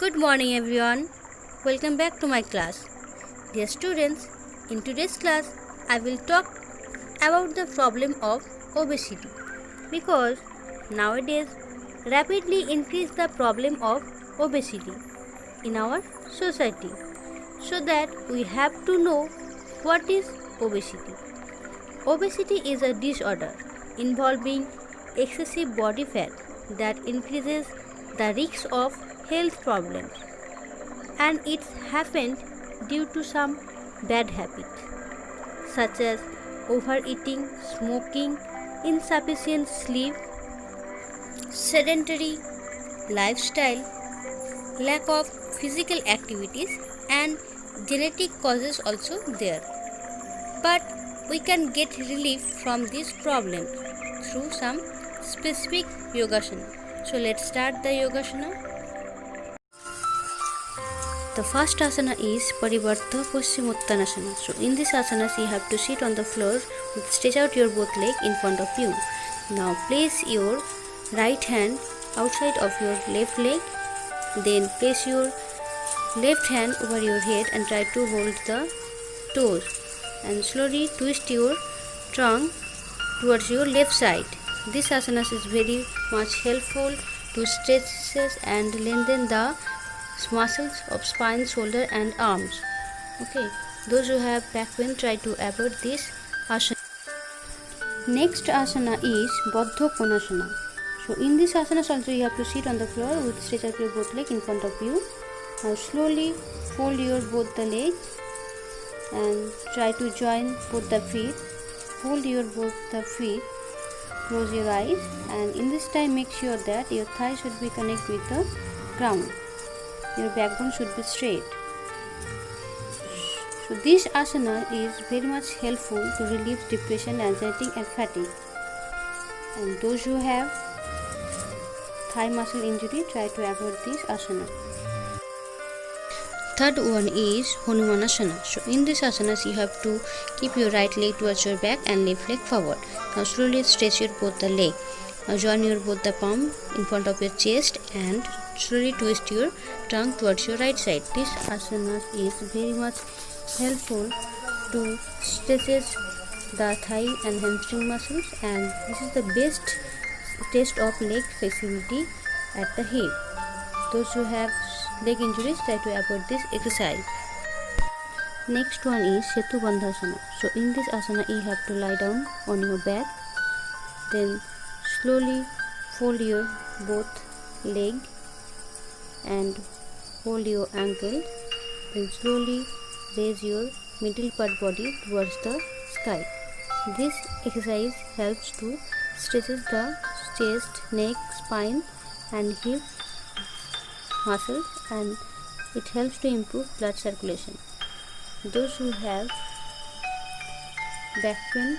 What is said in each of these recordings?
Good morning everyone. Welcome back to my class. Dear students, in today's class I will talk about the problem of obesity because nowadays rapidly increase the problem of obesity in our society. So that we have to know what is obesity. Obesity is a disorder involving excessive body fat that increases the risk of health problems, and it happened due to some bad habits such as overeating, smoking, insufficient sleep, sedentary lifestyle, lack of physical activities, and genetic causes also there. But we can get relief from this problem through some specific yogasana. So let's start the yogasana. The first asana is Parivarta Paschimottanasana. So in this asana you have to sit on the floor with stretch out your both leg in front of you. Now place your right hand outside of your left leg. Then place your left hand over your head and try to hold the toes. And slowly twist your trunk towards your left side. This asana is very much helpful to stretch and lengthen the muscles of spine, shoulder and arms. Okay, those who have back pain try to avoid this asana. Next asana is Baddha Konasana. So in this asana also you have to sit on the floor with stretch out your both leg in front of you. Now slowly fold your both the legs and try to join both the feet. Fold your both the feet, close your eyes, and in this time make sure that your thigh should be connected with the ground. Your backbone should be straight. So this asana is very much helpful to relieve depression, anxiety and fatigue. And those who have thigh muscle injury try to avoid this asana. Third one is Hanumanasana. So in this asana you have to keep your right leg towards your back and left leg forward. Now slowly stretch your both the leg. Now join your both the palm in front of your chest and slowly twist your trunk towards your right side. This asana is very much helpful to stretches the thigh and hamstring muscles, and this is the best test of leg flexibility at the hip. Those who have leg injuries try to avoid this exercise. Next one is Setu Bandhasana. So in this asana you have to lie down on your back, then slowly fold your both leg and hold your ankle, then slowly raise your middle part body towards the sky. This exercise helps to stretch the chest, neck, spine and hip muscles, and it helps to improve blood circulation. Those who have back pain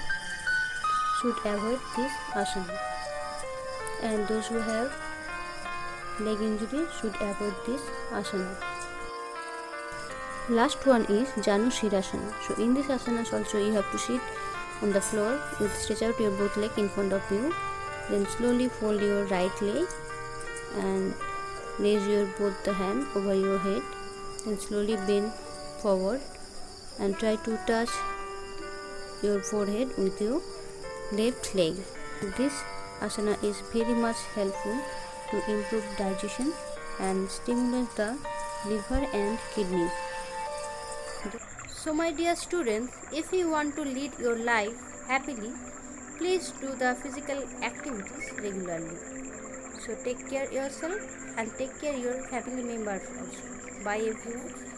should avoid this asana, and those who have leg injury should avoid this asana. Last one is Janu Shirasana. So in this asana also you have to sit on the floor with stretch out your both leg in front of you, then slowly fold your right leg and raise your both the hand over your head and slowly bend forward and try to touch your forehead with your left leg. This asana is very much helpful to improve digestion and stimulate the liver and kidneys. So my dear students, if you want to lead your life happily, please do the physical activities regularly. So take care yourself and take care your family members also. Bye everyone.